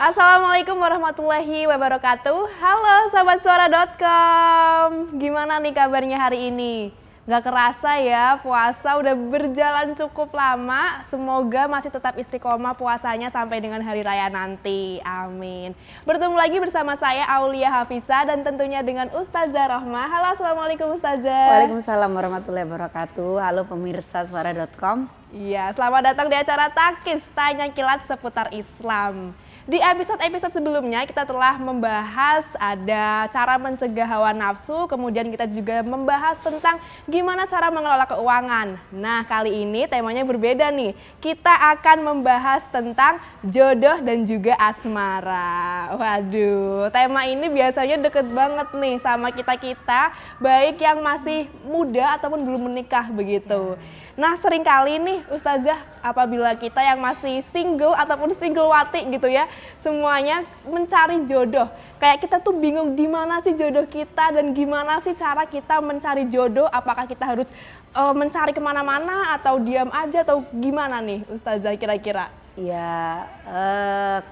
Assalamualaikum warahmatullahi wabarakatuh. Halo Sobat Suara.com. Gimana nih kabarnya hari ini? Gak kerasa ya, puasa udah berjalan cukup lama. Semoga masih tetap istiqomah puasanya sampai dengan hari raya nanti. Amin. Bertemu lagi bersama saya Aulia Hafiza dan tentunya dengan Ustazah Rohmah. Halo, Assalamualaikum Ustazah. Waalaikumsalam warahmatullahi wabarakatuh. Halo pemirsa Suara.com. Iya, selamat datang di acara Takis, Tanya Kilat seputar Islam. Di episode-episode sebelumnya kita telah membahas ada cara mencegah hawa nafsu, kemudian kita juga membahas tentang gimana cara mengelola keuangan. Nah, kali ini temanya berbeda nih. Kita akan membahas tentang jodoh dan juga asmara. Waduh, tema ini biasanya deket banget nih sama kita-kita, baik yang masih muda ataupun belum menikah begitu. Nah, seringkali nih Ustazah, apabila kita yang masih single ataupun single wati gitu ya, semuanya mencari jodoh. Kayak kita tuh bingung di mana sih jodoh kita dan gimana sih cara kita mencari jodoh. Apakah kita harus mencari kemana-mana atau diam aja atau gimana nih Ustazah kira-kira? Ya,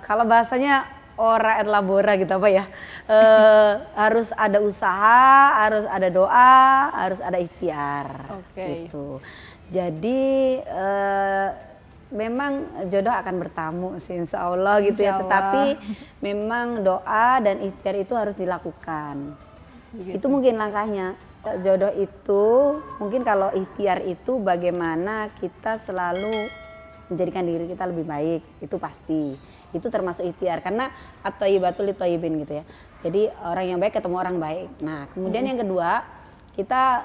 kalau bahasanya ora et labora gitu apa ya, harus ada usaha, harus ada doa, harus ada ikhtiar. Oke. Gitu. Jadi memang jodoh akan bertamu sih insya Allah gitu ya, tetapi memang doa dan ikhtiar itu harus dilakukan. Begitu. Itu mungkin langkahnya. Jodoh itu mungkin kalau ikhtiar itu bagaimana kita selalu menjadikan diri kita lebih baik, itu pasti. Itu termasuk ikhtiar karena at-thayyibatul lit-thayyibin gitu ya. Jadi orang yang baik ketemu orang baik. Nah, kemudian yang kedua, kita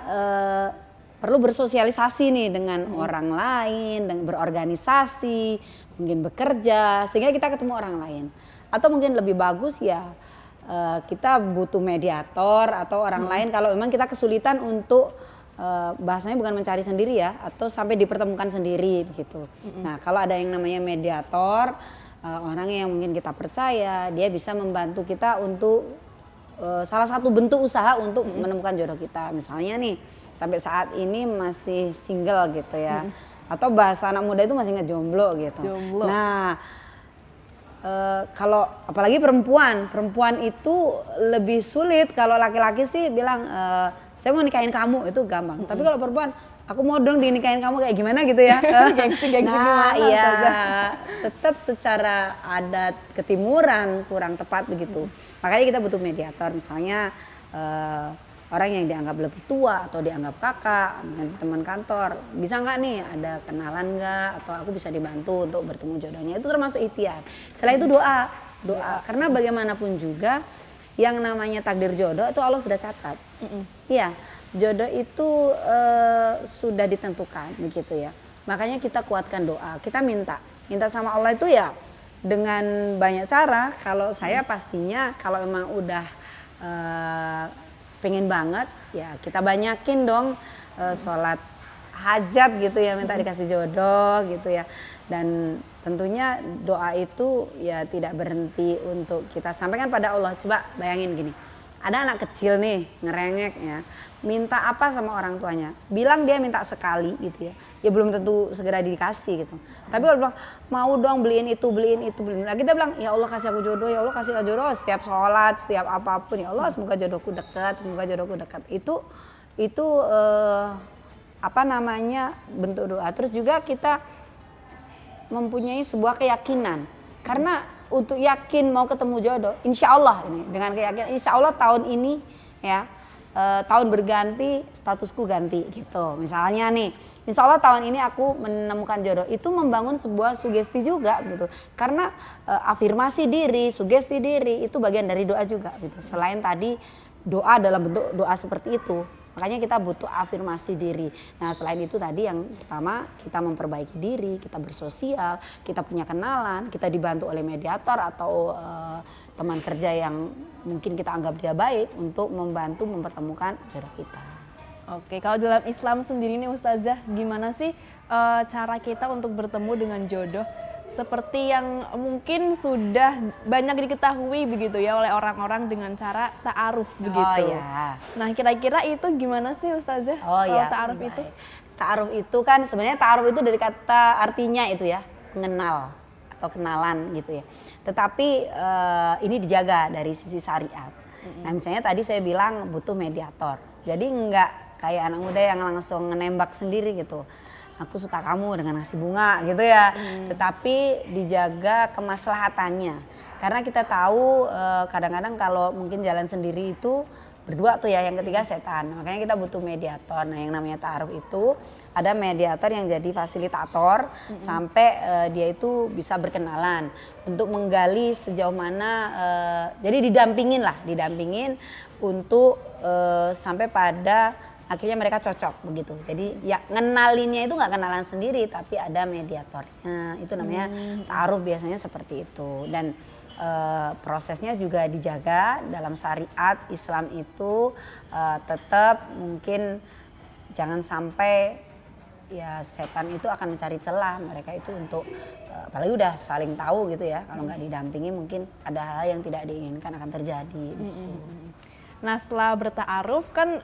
perlu bersosialisasi nih dengan orang lain, dengan berorganisasi, mungkin bekerja, sehingga kita ketemu orang lain. Atau mungkin lebih bagus ya kita butuh mediator atau orang lain kalau memang kita kesulitan untuk bahasanya bukan mencari sendiri ya, atau sampai dipertemukan sendiri begitu. Nah, kalau ada yang namanya mediator, orang yang mungkin kita percaya, dia bisa membantu kita untuk salah satu bentuk usaha untuk menemukan jodoh kita. Misalnya nih, sampai saat ini masih single gitu ya, atau bahasa anak muda itu masih ngejomblo gitu. Jomblo. Nah, kalau apalagi perempuan itu lebih sulit. Kalau laki-laki sih bilang saya mau nikahin kamu, itu gampang. Tapi kalau perempuan, aku mau dong dinikahin kamu kayak gimana gitu ya. Nah iya, tetap secara adat ketimuran kurang tepat begitu. Makanya kita butuh mediator, misalnya orang yang dianggap lebih tua atau dianggap kakak, teman kantor, bisa nggak nih ada kenalan nggak, atau aku bisa dibantu untuk bertemu jodohnya, itu termasuk ikhtiar. Setelah itu doa, karena bagaimanapun juga yang namanya takdir jodoh itu Allah sudah catat. Iya, jodoh itu sudah ditentukan begitu ya. Makanya kita kuatkan doa, kita minta sama Allah itu ya dengan banyak cara. Kalau saya pastinya kalau memang udah pengen banget ya kita banyakin dong sholat hajat gitu ya, minta dikasih jodoh gitu ya. Dan tentunya doa itu ya tidak berhenti untuk kita sampaikan pada Allah. Coba bayangin gini, ada anak kecil nih ngerengek ya, minta apa sama orang tuanya, bilang dia minta sekali gitu ya belum tentu segera dikasih gitu. Tapi kalau bilang mau dong beliin itu. Nah, kita bilang ya Allah kasih aku jodoh, ya Allah kasih aku jodoh, setiap sholat, setiap apapun, ya Allah semoga jodohku dekat, Itu apa namanya, bentuk doa. Terus juga kita mempunyai sebuah keyakinan, karena untuk yakin mau ketemu jodoh, insya Allah ini dengan keyakinan, insya Allah tahun ini ya, tahun berganti statusku ganti gitu. Misalnya nih, insya Allah tahun ini aku menemukan jodoh, itu membangun sebuah sugesti juga gitu. Karena afirmasi diri, sugesti diri itu bagian dari doa juga gitu. Selain tadi doa dalam bentuk doa seperti itu, makanya kita butuh afirmasi diri. Nah, selain itu tadi yang pertama, kita memperbaiki diri, kita bersosial, kita punya kenalan, kita dibantu oleh mediator atau teman kerja yang mungkin kita anggap dia baik untuk membantu mempertemukan jodoh kita. Oke, kalau dalam Islam sendiri nih Ustazah, gimana sih cara kita untuk bertemu dengan jodoh? Seperti yang mungkin sudah banyak diketahui begitu ya oleh orang-orang dengan cara ta'aruf begitu. Oh ya. Nah, kira-kira itu gimana sih Ustazah? Oh ya. Ta'aruf itu? Ta'aruf itu kan sebenarnya ta'aruf itu dari kata artinya itu ya, mengenal. atau kenalan gitu ya. Tetapi ini dijaga dari sisi syariat. Nah misalnya tadi saya bilang butuh mediator. Jadi enggak kayak anak muda yang langsung nembak sendiri gitu. Aku suka kamu dengan ngasih bunga gitu ya. Tetapi dijaga kemaslahatannya. Karena kita tahu kadang-kadang kalau mungkin jalan sendiri itu berdua tuh ya, yang ketiga setan. Makanya kita butuh mediator. Nah yang namanya ta'aruf itu ada mediator yang jadi fasilitator sampai dia itu bisa berkenalan untuk menggali sejauh mana, jadi didampingin untuk sampai pada akhirnya mereka cocok begitu. Jadi ya ngenalinnya itu nggak kenalan sendiri tapi ada mediatornya. Itu namanya ta'aruf biasanya seperti itu. Dan prosesnya juga dijaga dalam syariat Islam itu tetap mungkin jangan sampai ya setan itu akan mencari celah mereka itu untuk apalagi udah saling tahu gitu ya. Kalau nggak didampingi mungkin ada hal yang tidak diinginkan akan terjadi. Gitu. Nah setelah berta'aruf kan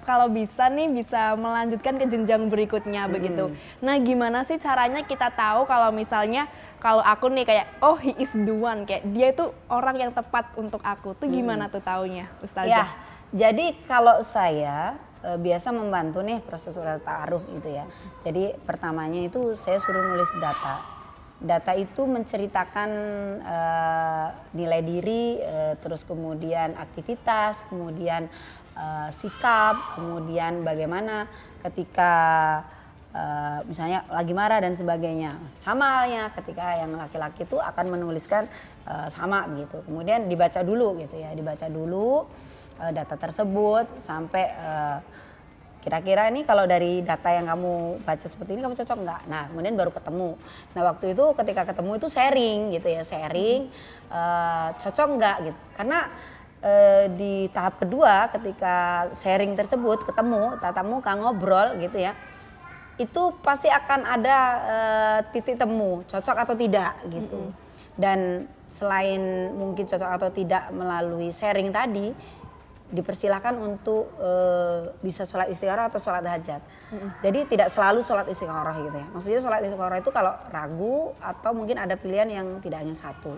kalau bisa nih bisa melanjutkan ke jenjang berikutnya begitu. Nah gimana sih caranya kita tahu kalau misalnya kalau aku nih kayak oh he is the one, kayak dia itu orang yang tepat untuk aku, tuh gimana tuh taunya Ustazah? Ya, jadi kalau saya biasa membantu nih proses ta'aruf gitu ya. Jadi pertamanya itu saya suruh nulis data. Data itu menceritakan nilai diri, terus kemudian aktivitas, kemudian sikap, kemudian bagaimana ketika misalnya lagi marah dan sebagainya. Sama halnya ketika yang laki-laki itu akan menuliskan sama begitu. Kemudian dibaca dulu gitu ya, dibaca dulu data tersebut sampai kira-kira ini kalau dari data yang kamu baca seperti ini kamu cocok nggak? Nah kemudian baru ketemu. Nah waktu itu ketika ketemu itu sharing gitu ya, sharing cocok nggak gitu. Karena di tahap kedua ketika sharing tersebut ketemu, tatap muka ngobrol gitu ya, itu pasti akan ada titik temu cocok atau tidak gitu. Dan selain mungkin cocok atau tidak melalui sharing tadi, dipersilahkan untuk bisa sholat istikharah atau sholat hajat. Jadi tidak selalu sholat istikharah gitu ya. Maksudnya sholat istikharah itu kalau ragu atau mungkin ada pilihan yang tidak hanya satu.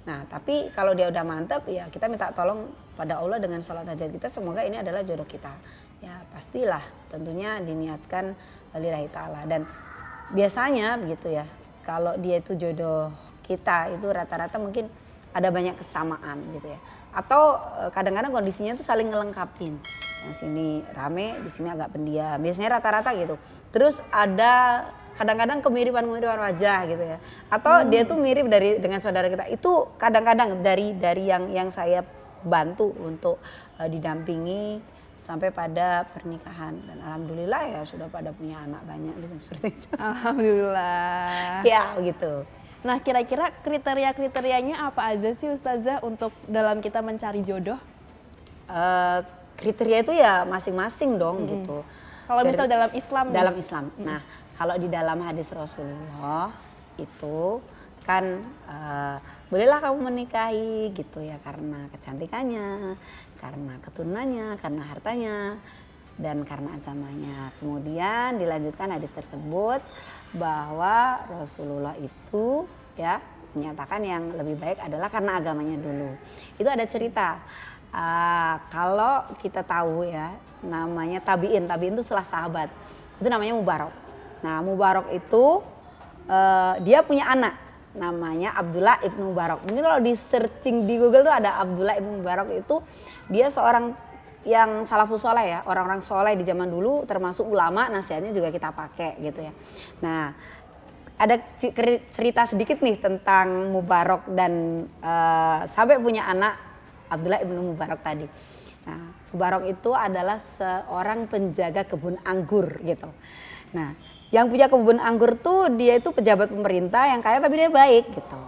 Nah tapi kalau dia udah mantap ya kita minta tolong pada Allah dengan sholat hajat kita, semoga ini adalah jodoh kita. Ya pastilah tentunya diniatkan lillahi ta'ala. Dan biasanya begitu ya, kalau dia itu jodoh kita itu rata-rata mungkin ada banyak kesamaan gitu ya. Atau kadang-kadang kondisinya tuh saling ngelengkapin. Yang sini rame, di sini agak pendiam. Biasanya rata-rata gitu. Terus ada kadang-kadang kemiripan-kemiripan wajah gitu ya. Atau dia tuh mirip dengan saudara kita. Itu kadang-kadang dari yang saya bantu untuk didampingi sampai pada pernikahan. Dan alhamdulillah ya sudah pada punya anak banyak gitu seperti itu. Alhamdulillah. Ya begitu. Nah kira-kira kriteria-kriterianya apa aja sih Ustazah untuk dalam kita mencari jodoh? Kriteria itu ya masing-masing dong gitu. Kalau misal dalam Islam? Dalam Islam. Nah kalau di dalam hadis Rasulullah itu kan bolehlah kamu menikahi gitu ya karena kecantikannya, karena keturunannya, karena hartanya, dan karena agamanya. Kemudian dilanjutkan hadis tersebut bahwa Rasulullah itu ya menyatakan yang lebih baik adalah karena agamanya dulu. Itu ada cerita. Kalau kita tahu ya namanya tabi'in itu setelah sahabat. Itu namanya Mubarok. Nah Mubarok itu dia punya anak namanya Abdullah ibnu Mubarok. Mungkin kalau di searching di Google tuh ada Abdullah ibnu Mubarok, itu dia seorang yang salafus soleh ya, orang-orang soleh di zaman dulu termasuk ulama, nasihatnya juga kita pakai gitu ya. Nah ada cerita sedikit nih tentang Mubarok dan sampai punya anak Abdullah ibnu Mubarok tadi. Nah Mubarok itu adalah seorang penjaga kebun anggur gitu. Nah yang punya kebun anggur tuh dia itu pejabat pemerintah yang kaya tapi dia baik gitu.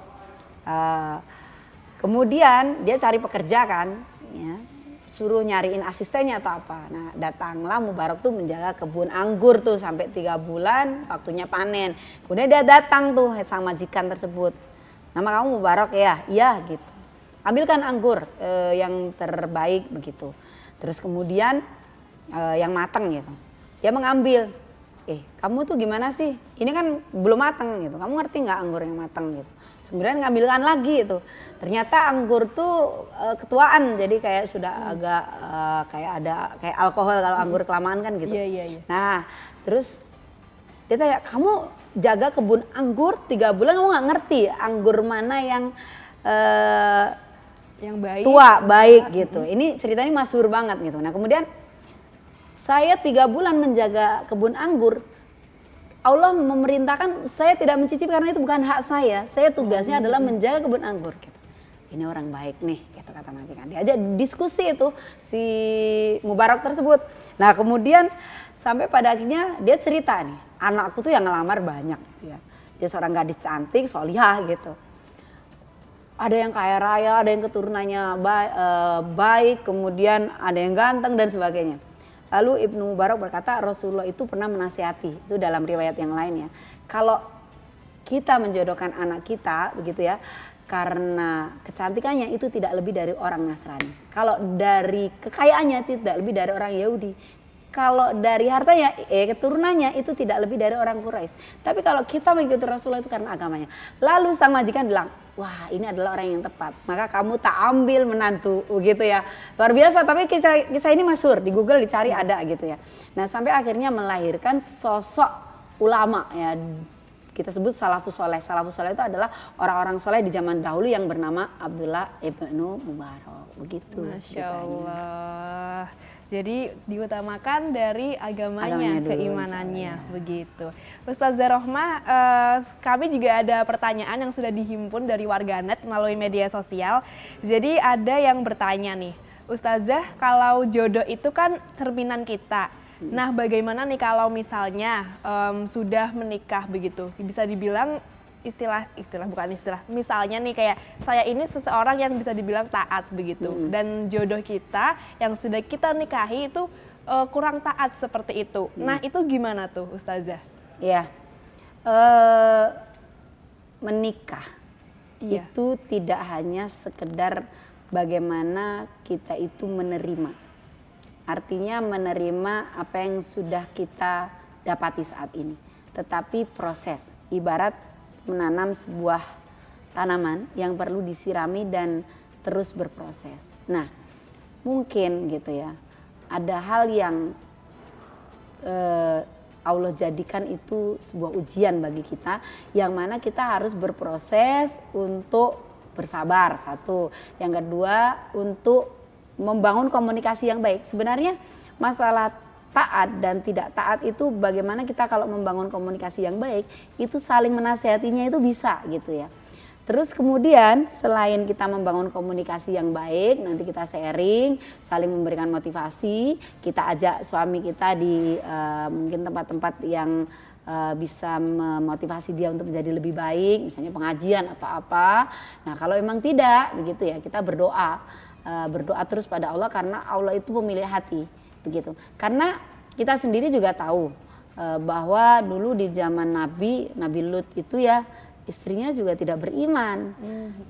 Kemudian dia cari pekerja kan, ya, suruh nyariin asistennya atau apa. Nah datanglah Mubarok tuh menjaga kebun anggur tuh sampai 3 bulan waktunya panen. Kemudian dia datang tuh sang majikan tersebut. Nama kamu Mubarok ya? Iya gitu. Ambilkan anggur yang terbaik begitu. Terus kemudian yang matang gitu. Dia mengambil. kamu tuh gimana sih? Ini kan belum matang gitu. Kamu ngerti nggak anggur yang matang gitu? Kemudian ngambilkan lagi itu. Ternyata anggur tuh ketuaan, jadi kayak sudah agak kayak ada kayak alkohol kalau anggur kelamaan kan gitu. Iya. Nah, terus dia tanya, kamu jaga kebun anggur 3 bulan kamu nggak ngerti anggur mana yang baik, tua baik gitu. Ini ceritanya masyhur banget gitu. Nah kemudian saya 3 bulan menjaga kebun anggur. Allah memerintahkan saya tidak mencicipi karena itu bukan hak saya. Saya tugasnya adalah menjaga kebun anggur. Gitu. Ini orang baik nih, gitu kata majikan. Diajak diskusi itu si Mubarak tersebut. Nah kemudian sampai pada akhirnya dia cerita nih, anakku tuh yang ngelamar banyak. Gitu ya. Dia seorang gadis cantik, solihah gitu. Ada yang kaya raya, ada yang keturunannya baik, kemudian ada yang ganteng dan sebagainya. Lalu Ibnu Mubarak berkata Rasulullah itu pernah menasihati, itu dalam riwayat yang lainnya. Kalau kita menjodohkan anak kita begitu ya, karena kecantikannya itu tidak lebih dari orang Nasrani. Kalau dari kekayaannya tidak lebih dari orang Yahudi. Kalau dari hartanya, keturunannya itu tidak lebih dari orang Quraisy. Tapi kalau kita mengikuti Rasulullah itu karena agamanya. Lalu sang majikan bilang, wah ini adalah orang yang tepat. Maka kamu tak ambil menantu, gitu ya. Luar biasa, tapi kisah ini masyhur. Di Google dicari ada gitu ya. Nah sampai akhirnya melahirkan sosok ulama ya. Kita sebut salafus soleh. Salafus soleh itu adalah orang-orang soleh di zaman dahulu yang bernama Abdullah ibnu Mubarak. Begitu Masya Allah. Jadi diutamakan dari agamanya dulu, keimanannya, begitu. Ustazah Rohmah, kami juga ada pertanyaan yang sudah dihimpun dari warganet melalui media sosial. Jadi ada yang bertanya nih, Ustazah, kalau jodoh itu kan cerminan kita. Nah, bagaimana nih kalau misalnya sudah menikah begitu? Bisa dibilang misalnya nih kayak saya ini seseorang yang bisa dibilang taat begitu, dan jodoh kita yang sudah kita nikahi itu kurang taat seperti itu. Nah itu gimana tuh Ustazah? Ya, menikah itu tidak hanya sekedar bagaimana kita itu menerima, artinya menerima apa yang sudah kita dapati saat ini, tetapi proses, ibarat menanam sebuah tanaman yang perlu disirami dan terus berproses. Nah, mungkin gitu ya, ada hal yang Allah jadikan itu sebuah ujian bagi kita, yang mana kita harus berproses untuk bersabar, satu. Yang kedua, untuk membangun komunikasi yang baik. Sebenarnya masalah taat dan tidak taat itu bagaimana kita kalau membangun komunikasi yang baik itu saling menasihatinya itu bisa gitu ya. Terus kemudian selain kita membangun komunikasi yang baik, nanti kita sharing, saling memberikan motivasi, kita ajak suami kita di mungkin tempat-tempat yang bisa memotivasi dia untuk menjadi lebih baik, misalnya pengajian atau apa. Nah kalau emang tidak begitu ya, kita berdoa terus pada Allah karena Allah itu pemilik hati. Begitu. Karena kita sendiri juga tahu bahwa dulu di zaman Nabi Lut itu ya istrinya juga tidak beriman.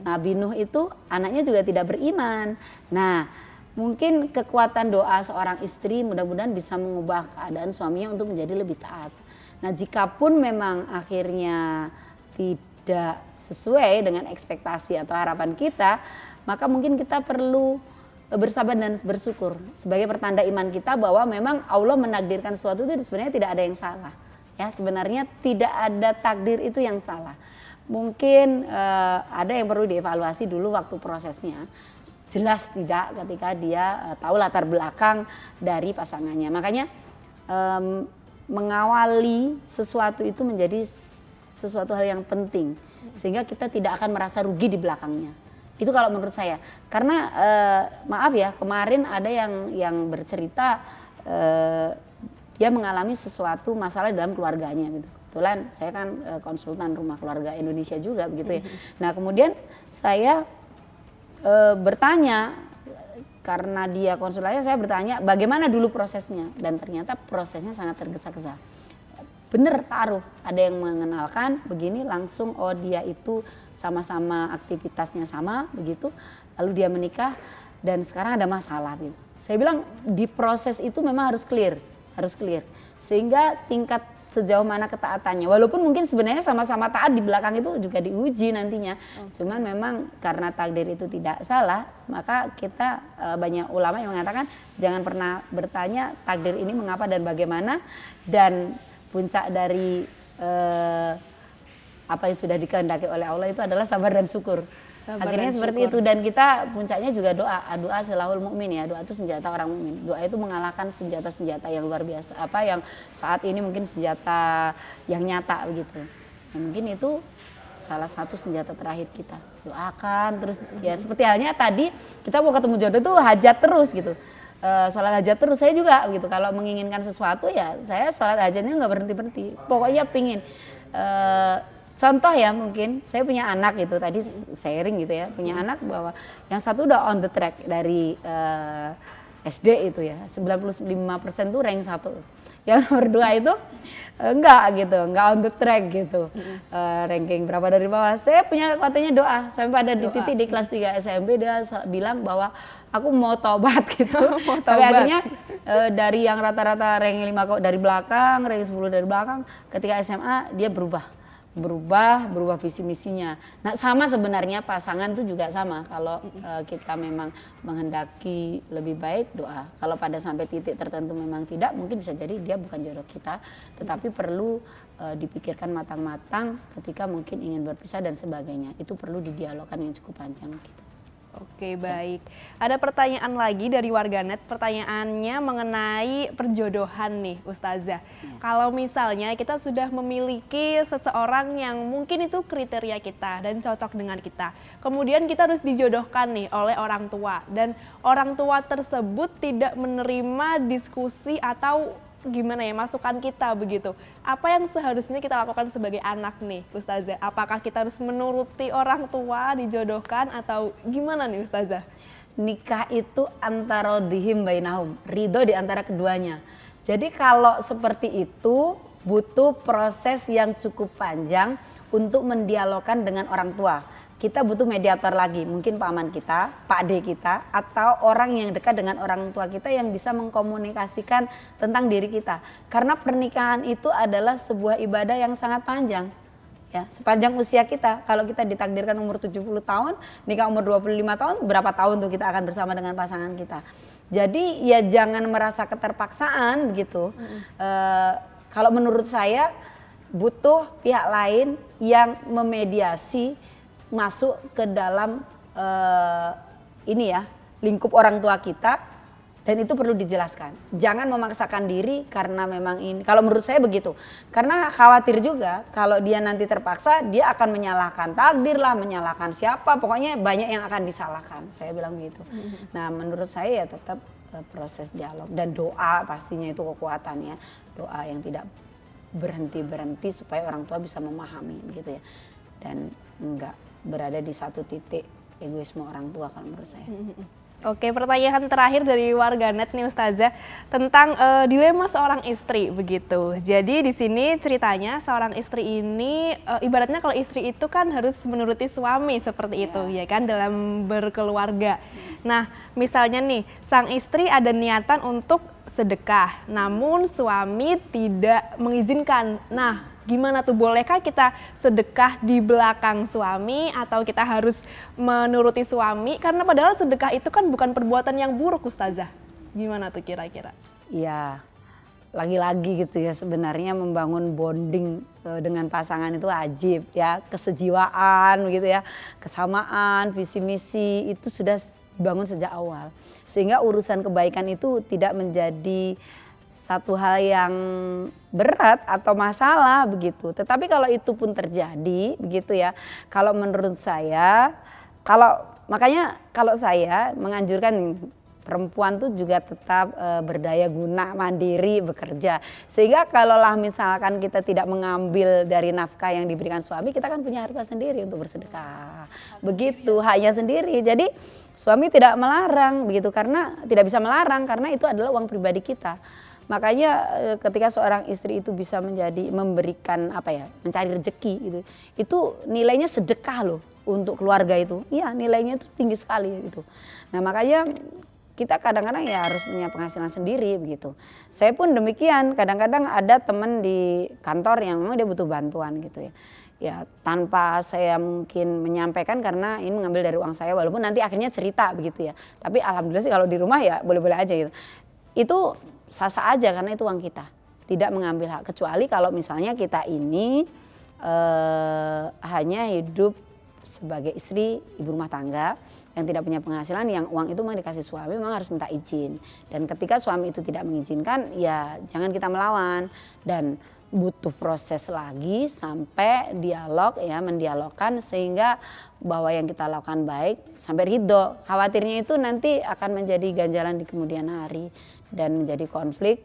Nabi Nuh itu anaknya juga tidak beriman. Nah, mungkin kekuatan doa seorang istri mudah-mudahan bisa mengubah keadaan suaminya untuk menjadi lebih taat. Nah, jikapun memang akhirnya tidak sesuai dengan ekspektasi atau harapan kita, maka mungkin kita perlu bersabar dan bersyukur sebagai pertanda iman kita bahwa memang Allah menakdirkan sesuatu itu sebenarnya tidak ada yang salah. Ya, sebenarnya tidak ada takdir itu yang salah. Mungkin ada yang perlu dievaluasi dulu waktu prosesnya. Jelas tidak ketika dia tahu latar belakang dari pasangannya. Makanya mengawali sesuatu itu menjadi sesuatu hal yang penting sehingga kita tidak akan merasa rugi di belakangnya. Itu kalau menurut saya, karena maaf ya, kemarin ada yang bercerita dia mengalami sesuatu masalah dalam keluarganya gitu. Kebetulan saya kan konsultan rumah keluarga Indonesia juga begitu ya. Nah kemudian saya bertanya, karena dia konsultasi, saya bertanya bagaimana dulu prosesnya, dan ternyata prosesnya sangat tergesa-gesa. Bener taruh, ada yang mengenalkan begini langsung, oh dia itu sama-sama aktivitasnya sama begitu, lalu dia menikah dan sekarang ada masalah gitu. Saya bilang di proses itu memang harus clear, sehingga tingkat sejauh mana ketaatannya. Walaupun mungkin sebenarnya sama-sama taat di belakang itu juga diuji nantinya. Cuman memang karena takdir itu tidak salah, maka kita banyak ulama yang mengatakan jangan pernah bertanya takdir ini mengapa dan bagaimana, dan puncak dari apa yang sudah dikehendaki oleh Allah itu adalah sabar dan syukur. Akhirnya seperti itu, dan kita puncaknya juga doa. Doa silahul mukmin ya, doa itu senjata orang mukmin. Doa itu mengalahkan senjata-senjata yang luar biasa, apa yang saat ini mungkin senjata yang nyata begitu. Nah, mungkin itu salah satu senjata terakhir kita. Doakan terus ya, seperti halnya tadi kita mau ketemu jodoh tuh hajat terus gitu. Sholat hajat terus, saya juga gitu. Kalau menginginkan sesuatu ya saya sholat hajatnya nggak berhenti-berhenti. Pokoknya pingin. Contoh ya, mungkin saya punya anak gitu, tadi sharing gitu ya, punya anak bahwa yang satu udah on the track dari SD itu ya, 95% tuh rank 1. Yang nomor 2 itu enggak gitu, enggak on the track gitu. Ranking berapa dari bawah. Saya punya katanya doa, sampai pada di titik di kelas 3 SMP dia bilang bahwa aku mau tobat gitu. Sampai akhirnya dari yang rata-rata ranking 5 dari belakang, ranking 10 dari belakang, ketika SMA dia berubah visi misinya. Nah, sama sebenarnya pasangan tuh juga sama. Kalau kita memang menghendaki lebih baik, doa. Kalau pada sampai titik tertentu memang tidak, mungkin bisa jadi dia bukan jodoh kita, tetapi perlu dipikirkan matang-matang ketika mungkin ingin berpisah dan sebagainya. Itu perlu didialogkan yang cukup panjang gitu. Oke, baik. Ada pertanyaan lagi dari warganet. Pertanyaannya mengenai perjodohan nih, Ustazah. Kalau misalnya kita sudah memiliki seseorang yang mungkin itu kriteria kita dan cocok dengan kita. Kemudian kita harus dijodohkan nih oleh orang tua. Dan orang tua tersebut tidak menerima diskusi atau gimana ya, masukan kita begitu. Apa yang seharusnya kita lakukan sebagai anak nih, Ustazah? Apakah kita harus menuruti orang tua, dijodohkan, atau gimana nih, Ustazah? Nikah itu antara dihim bainahum, ridho di antara keduanya. Jadi kalau seperti itu butuh proses yang cukup panjang untuk mendialogkan dengan orang tua. Kita butuh mediator lagi, mungkin paman kita, Pak D kita, atau orang yang dekat dengan orang tua kita yang bisa mengkomunikasikan tentang diri kita. Karena pernikahan itu adalah sebuah ibadah yang sangat panjang. Ya, sepanjang usia kita, kalau kita ditakdirkan umur 70 tahun, nikah umur 25 tahun, berapa tahun tuh kita akan bersama dengan pasangan kita. Jadi ya jangan merasa keterpaksaan begitu. Kalau menurut saya butuh pihak lain yang memediasi masuk ke dalam ini ya, lingkup orang tua kita, dan itu perlu dijelaskan. Jangan memaksakan diri karena memang ini, kalau menurut saya begitu. Karena khawatir juga kalau dia nanti terpaksa, dia akan menyalahkan takdir lah, menyalahkan siapa, pokoknya banyak yang akan disalahkan. Saya bilang begitu. Nah, menurut saya ya tetap proses dialog dan doa, pastinya itu kekuatannya. Doa yang tidak berhenti-berhenti supaya orang tua bisa memahami gitu ya. Dan enggak berada di satu titik egoisme orang tua kalau menurut saya. Oke, pertanyaan terakhir dari warganet nih, Ustazah, tentang dilema seorang istri begitu. Jadi di sini ceritanya seorang istri ini ibaratnya kalau istri itu kan harus menuruti suami seperti itu ya kan, dalam berkeluarga. Nah, misalnya nih sang istri ada niatan untuk sedekah, namun suami tidak mengizinkan. Nah, gimana tuh, bolehkah kita sedekah di belakang suami atau kita harus menuruti suami? Karena padahal sedekah itu kan bukan perbuatan yang buruk, Ustazah. Gimana tuh kira-kira? Iya, lagi-lagi gitu ya, sebenarnya membangun bonding dengan pasangan itu wajib ya, kesejiwaan gitu ya, kesamaan, visi misi itu sudah dibangun sejak awal. Sehingga urusan kebaikan itu tidak menjadi satu hal yang berat atau masalah begitu. Tetapi kalau itu pun terjadi begitu ya, kalau menurut saya, makanya kalau saya menganjurkan perempuan tuh juga tetap berdaya guna, mandiri, bekerja. Sehingga kalaulah misalkan kita tidak mengambil dari nafkah yang diberikan suami, kita kan punya harta sendiri untuk bersedekah. Begitu, haknya sendiri. Jadi suami tidak melarang begitu, karena tidak bisa melarang karena itu adalah uang pribadi kita. Makanya ketika seorang istri itu bisa memberikan mencari rezeki gitu, itu nilainya sedekah loh untuk keluarga itu. Iya, nilainya itu tinggi sekali itu. Nah, makanya kita kadang-kadang ya harus punya penghasilan sendiri begitu. Saya pun demikian, kadang-kadang ada teman di kantor yang memang dia butuh bantuan gitu ya. Ya tanpa saya mungkin menyampaikan karena ini mengambil dari uang saya, walaupun nanti akhirnya cerita begitu ya. Tapi alhamdulillah sih kalau di rumah ya boleh-boleh aja gitu. Itu sah-sah aja karena itu uang kita. Tidak mengambil hak, kecuali kalau misalnya kita ini hanya hidup sebagai istri, ibu rumah tangga yang tidak punya penghasilan, yang uang itu memang dikasih suami, memang harus minta izin. Dan ketika suami itu tidak mengizinkan, ya jangan kita melawan. Dan butuh proses lagi sampai dialog ya, mendialogkan sehingga bahwa yang kita lakukan baik sampai ridho. Khawatirnya itu nanti akan menjadi ganjalan di kemudian hari dan menjadi konflik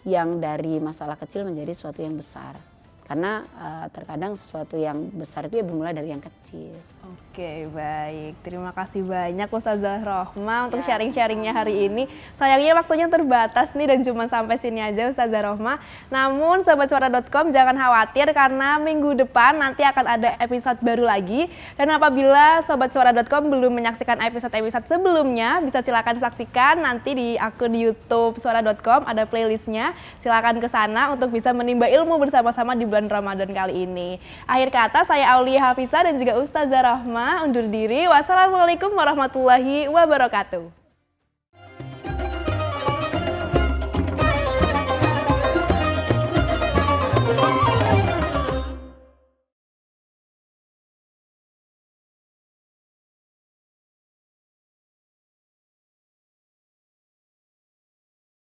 yang dari masalah kecil menjadi sesuatu yang besar. Karena terkadang sesuatu yang besar itu ya bermula dari yang kecil. Oke, baik. Terima kasih banyak Ustazah Rohmah untuk sharing-sharingnya hari ini. Sayangnya waktunya terbatas nih dan cuma sampai sini aja Ustazah Rohmah. Namun sobatsuara.com jangan khawatir karena minggu depan nanti akan ada episode baru lagi. Dan apabila sobatsuara.com belum menyaksikan episode-episode sebelumnya, bisa silakan saksikan nanti di akun YouTube suara.com ada playlistnya. Silakan ke sana untuk bisa menimba ilmu bersama-sama di bulan Ramadan kali ini. Akhir kata saya Aulia Hafizah dan juga Ustazah Rohmah undur diri. Wassalamualaikum warahmatullahi wabarakatuh.